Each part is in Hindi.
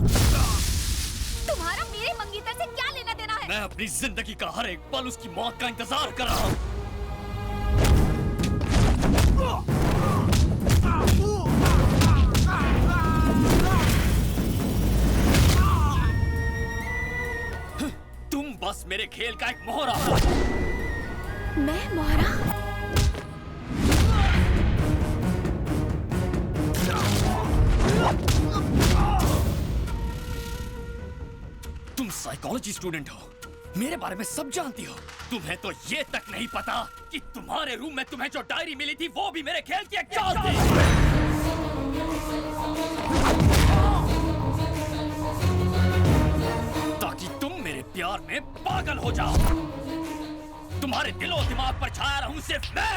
तुम्हारा मेरे मंगेतर से क्या लेना देना है? मैं अपनी जिंदगी का हर एक पल उसकी मौत का इंतजार कर रहा हूँ। तुम बस मेरे खेल का एक मोहरा हो। मैं मोहरा? तुम साइकोलॉजी स्टूडेंट हो, मेरे बारे में सब जानती हो। तुम्हें तो ये तक नहीं पता कि तुम्हारे रूम में तुम्हें जो डायरी मिली थी वो भी मेरे खेल की एक चाल थी। ताकि तुम मेरे प्यार में पागल हो जाओ। तुम्हारे दिलो दिमाग पर छाया रहूं सिर्फ मैं।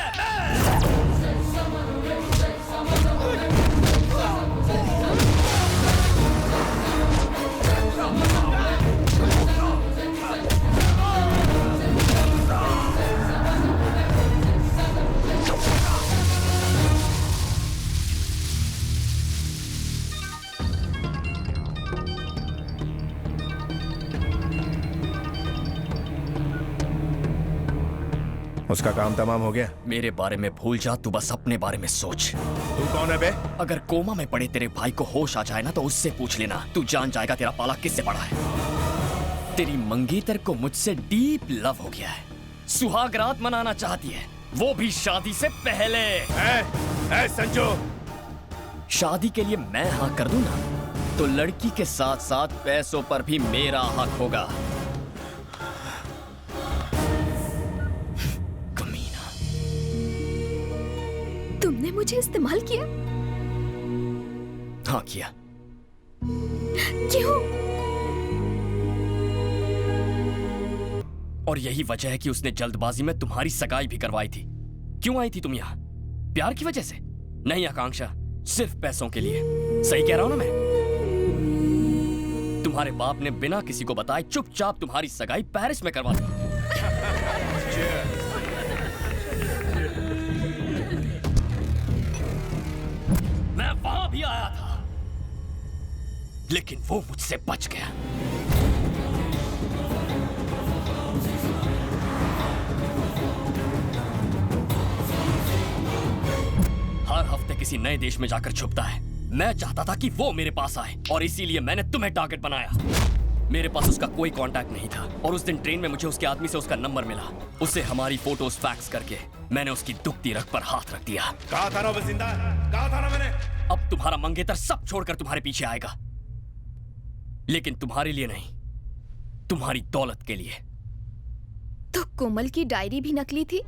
उसका काम तमाम हो गया? मेरे बारे में भूल जा, तू बस अपने बारे में सोच। तू कौन है बे? अगर कोमा में पड़े तेरे भाई को होश आ जाए ना तो उससे पूछ लेना, तू जान जाएगा तेरा पाला किससे पड़ा है। तेरी मंगेतर को मुझसे डीप लव हो गया है, सुहाग रात मनाना चाहती है, वो भी शादी से पहले। ए संजू, शादी के लिए मैं हाँ कर दूं ना तो लड़की के साथ साथ पैसों पर भी मेरा हक होगा। तुमने मुझे इस्तेमाल किया? हाँ किया। क्यों? और यही वजह है कि उसने जल्दबाजी में तुम्हारी सगाई भी करवाई थी। क्यों आई थी तुम यहाँ? प्यार की वजह से? नहीं आकांक्षा, सिर्फ पैसों के लिए। सही कह रहा हूं ना मैं? तुम्हारे बाप ने बिना किसी को बताए चुपचाप तुम्हारी सगाई पेरिस में करवा दी। मैं वहां भी आया था, लेकिन वो मुझसे बच गया। हर हफ्ते किसी नए देश में जाकर छुपता है। मैं चाहता था कि वो मेरे पास आए और इसीलिए मैंने तुम्हें टारगेट बनाया। मेरे पास उसका कोई कांटेक्ट नहीं था और उस दिन ट्रेन में मुझे उसके आदमी से उसका नंबर मिला। उसे हमारी फोटोज फैक्स करके मैंने उसकी दुखती रग पर हाथ रख दिया। कहा था ना वो जिंदा है? कहा था ना मैंने? अब तुम्हारा मंगेतर सब छोड़कर तुम्हारे पीछे आएगा, लेकिन तुम्हारे लिए नहीं, तुम्हारी दौलत के लिए। तो कोमल की डायरी भी नकली थी?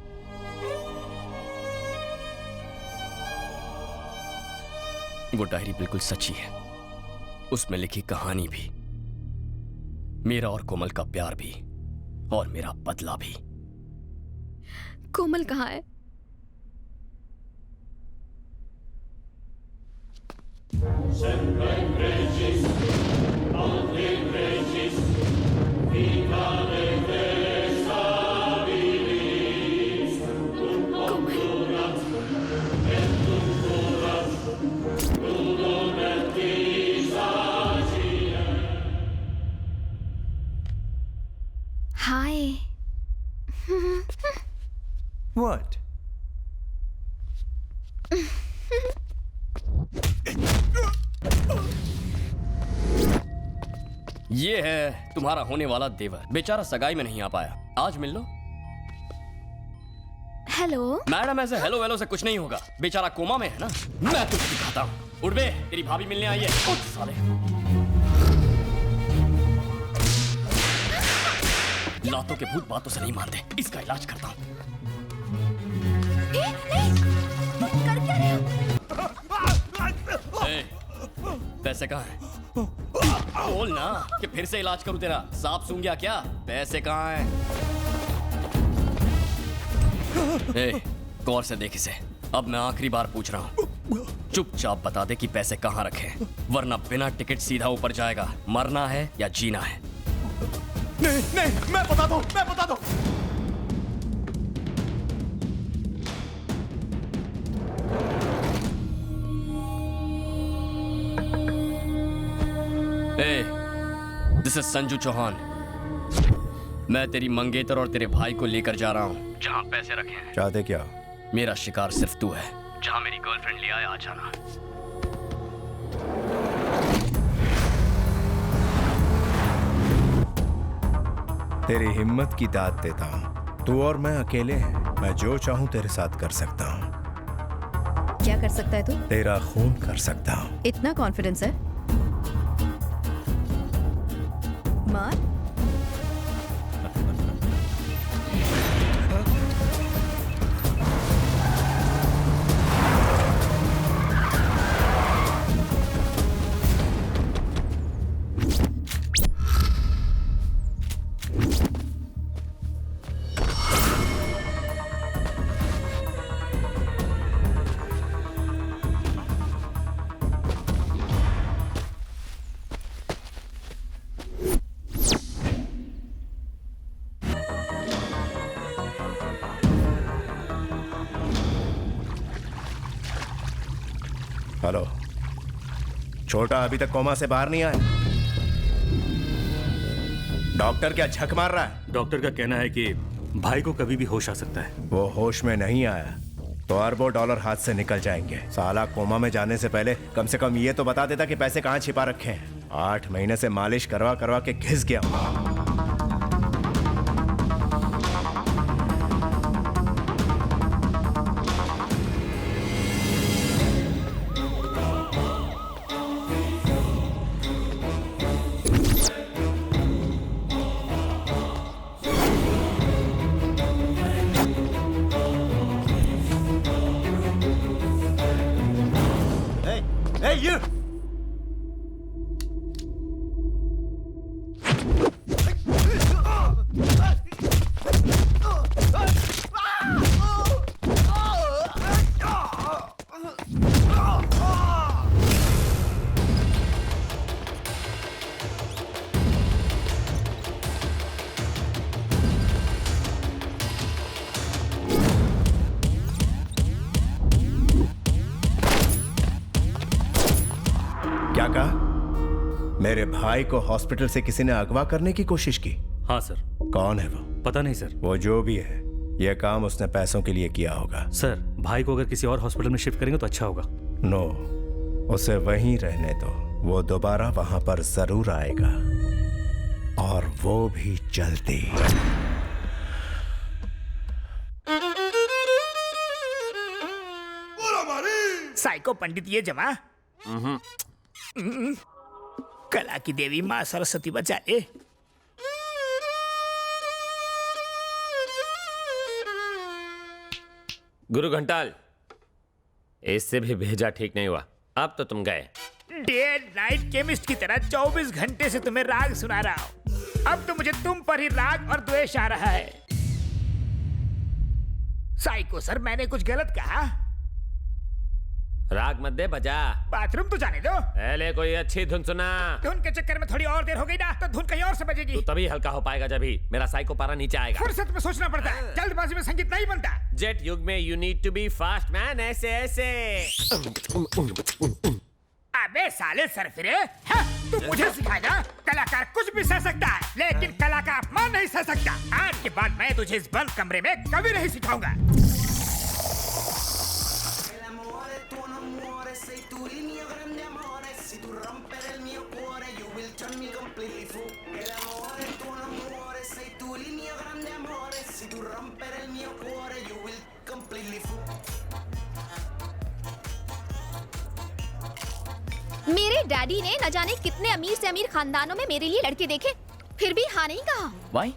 वो डायरी बिल्कुल सच्ची है। उसमें लिखी कहानी भी, मेरा और कोमल का प्यार भी, और मेरा बदला भी। कोमल कहाँ है? हाय। What? ये है तुम्हारा होने वाला देवर। बेचारा सगाई में नहीं आ पाया। आज मिल लो। हेलो मैडम, ऐसे हेलो वेलो से कुछ नहीं होगा। बेचारा कोमा में है ना, मैं तुझे दिखाता हूँ। उठ बे, तेरी भाभी मिलने आई है। उठ साले। लातों के भूत बातों से नहीं मानते। इसका इलाज करता हूँ। कर क्या रहे हो? पैसे कहाँ हैं? बोल ना कि फिर से इलाज करूं तेरा। सांप सूंघ गया क्या? पैसे कहाँ हैं? गौर से देख इसे। अब मैं आखिरी बार पूछ रहा हूँ, चुपचाप बता दे कि पैसे कहाँ रखे, वरना बिना टिकट सीधा ऊपर जाएगा। मरना है या जीना है? नहीं नहीं, मैं बता दूं, मैं बता दूं। This is Sanju Chauhan. मैं तेरी मंगेतर और तेरे भाई को लेकर जा रहा हूँ जहाँ पैसे रखे हैं। चाहते क्या? मेरा शिकार सिर्फ तू है। जहाँ मेरी गर्लफ्रेंड ले आया आ जाना। तेरी हिम्मत की दाद देता हूँ। तू और मैं अकेले हैं। मैं जो चाहूँ तेरे साथ कर सकता हूँ। क्या कर सकता है तू? तेरा खून कर सकता हूँ। इतना कॉन्फिडेंस है? मार। हेलो, छोटा अभी तक कोमा से बाहर नहीं आया। डॉक्टर क्या झक मार रहा है? डॉक्टर का कहना है कि भाई को कभी भी होश आ सकता है। वो होश में नहीं आया तो अरबों डॉलर हाथ से निकल जाएंगे। साला कोमा में जाने से पहले कम से कम ये तो बता देता कि पैसे कहाँ छिपा रखे हैं। 8 महीने से मालिश करवा करवा के घिस गया हूं। Hey, you! क्या कहा? मेरे भाई को हॉस्पिटल से किसी ने अगवा करने की कोशिश की? हाँ सर। कौन है वो? पता नहीं सर। वो जो भी है, यह काम उसने पैसों के लिए किया होगा। सर, भाई को अगर किसी और हॉस्पिटल में शिफ्ट करेंगे तो अच्छा होगा। नो, उसे वहीं रहने दो। वो दोबारा वहां पर जरूर आएगा, और वो भी जल्दी। साइको पंडित ये जमा कला की देवी माँ सरस्वती बचा ले। गुरु घंटाल, इससे भी भेजा ठीक नहीं हुआ। अब तो तुम गए। डे नाइट केमिस्ट की तरह 24 घंटे से तुम्हें राग सुना रहा हूँ। अब तो मुझे तुम पर ही राग और द्वेष आ रहा है। साइको सर, मैंने कुछ गलत कहा? राग मत दे, बजा। बाथरूम तो जाने दो। पहले कोई अच्छी धुन सुना। धुन के चक्कर में थोड़ी और देर हो गई ना, तो धुन कहीं और से बजेगी। तू तभी हल्का हो पाएगा जब ही मेरा साइको पारा नीचे आएगा। फुर्सत में सोचना पड़ता है, जल्दबाजी में संगीत नहीं बनता। जेट युग में you need to be fast man. ऐसे ऐसे। अबे साले सरफिरे, तू मुझे सिखाएगा? कलाकार कुछ भी सह सकता है, लेकिन कला का अपमान नहीं सह सकता। आज के बाद मैं तुझे इस बंद कमरे में कभी नहीं सिखाऊंगा। मेरे डैडी ने न जाने कितने अमीर से अमीर खानदानों में मेरे लिए लड़के देखे, फिर भी हाँ नहीं कहा। Why?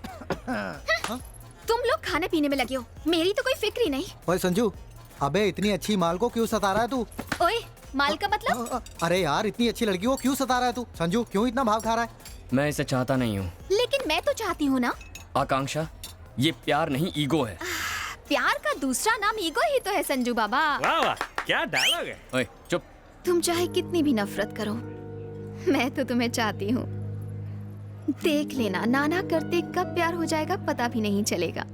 तुम लोग खाने पीने में लगे हो, मेरी तो कोई फिक्र ही नहीं। ओए संजू, अबे इतनी अच्छी माल को क्यों सता रहा है तू? ओए, माल का मतलब? अरे यार, इतनी अच्छी लड़की को क्यों सता रहा है तू? संजू, क्यों इतना भाव खा रहा है? मैं इसे चाहता नहीं हूँ। लेकिन मैं तो चाहती हूँ ना। आकांक्षा, ये प्यार नहीं ईगो है। प्यार का दूसरा नाम ईगो ही तो है संजू बाबा। वाह वाह, क्या डायलॉग है। ओए, चुप। तुम चाहे कितनी भी नफरत करो, मैं तो तुम्हें चाहती हूँ। देख लेना, नाना करते कब प्यार हो जाएगा पता भी नहीं चलेगा।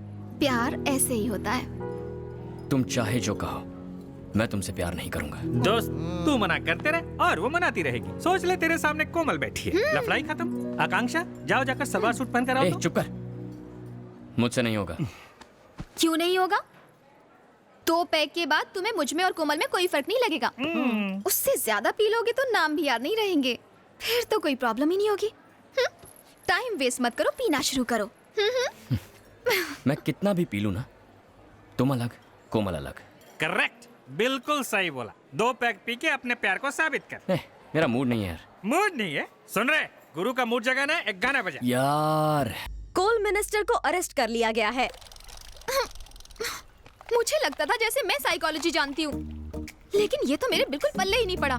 प्यार ऐसे ही होता है। तुम चाहे जो कहो, मैं तुमसे प्यार नहीं करूंगा। दोस्त, तू मना करते रहे और वो मनाती रहेगी। सोच ले तेरे सामने कोमल बैठी है। लफड़ाई खत्म। आकांक्षा, जाओ जाकर सलवार सूट पहन कर आओ। ए, तो। चुप कर। मुझसे नहीं होगा। क्यों नहीं होगा? 2 पैक के बाद तुम्हें मुझ में और कोमल में कोई फर्क नहीं लगेगा। उससे ज्यादा पी लोगे तो नाम भी याद नहीं रहेंगे, फिर तो कोई प्रॉब्लम ही नहीं होगी। टाइम वेस्ट मत करो, पीना शुरू करो। मैं कितना भी पी लूं ना, तुम अलग, कोमल अलग। करेक्ट, बिल्कुल सही बोला। 2 पैक पी के अपने प्यार को साबित कर। मेरा मूड नहीं है यार। मूड नहीं है? सुन रहे, गुरु का मूड जगाना, एक गाना बजा। यार, कोल मिनिस्टर को अरेस्ट कर लिया गया है। मुझे लगता था जैसे मैं साइकोलॉजी जानती हूँ, लेकिन ये तो मेरे बिल्कुल पल्ले ही नहीं पड़ा।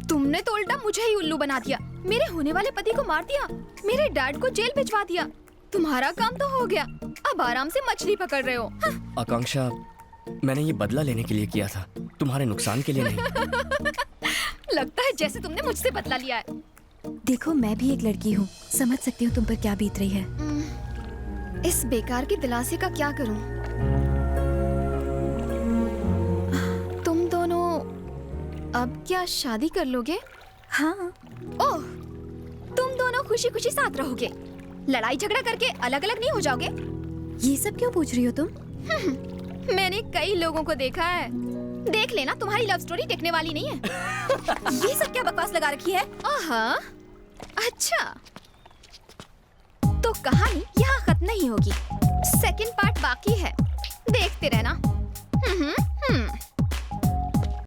तुमने तो उल्टा मुझे ही उल्लू बना दिया, मेरे होने वाले पति को मार दिया, मेरे डैड को जेल भिजवा दिया। तुम्हारा काम तो हो गया, अब आराम से मछली पकड़ रहे हो। आकांक्षा, मैंने ये बदला लेने के लिए किया था, तुम्हारे नुकसान के लिए नहीं। लगता है जैसे तुमने मुझसे बदला लिया है। देखो, मैं भी एक लड़की हूँ, समझ सकती हूँ तुम पर क्या बीत रही है। इस बेकार के दिलासे का क्या करूं? तुम दोनों अब क्या शादी कर लोगे? हाँ। ओह, तुम दोनों खुशी खुशी साथ रहोगे, लड़ाई झगड़ा करके अलग अलग नहीं हो जाओगे? ये सब क्यों पूछ रही हो तुम? मैंने कई लोगों को देखा है। देख लेना, तुम्हारी लव स्टोरी टिकने वाली नहीं है। ये सब क्या बकवास लगा रखी है? आहा, अच्छा, तो कहानी यहाँ खत्म नहीं होगी, सेकंड पार्ट बाकी है, देखते रहना।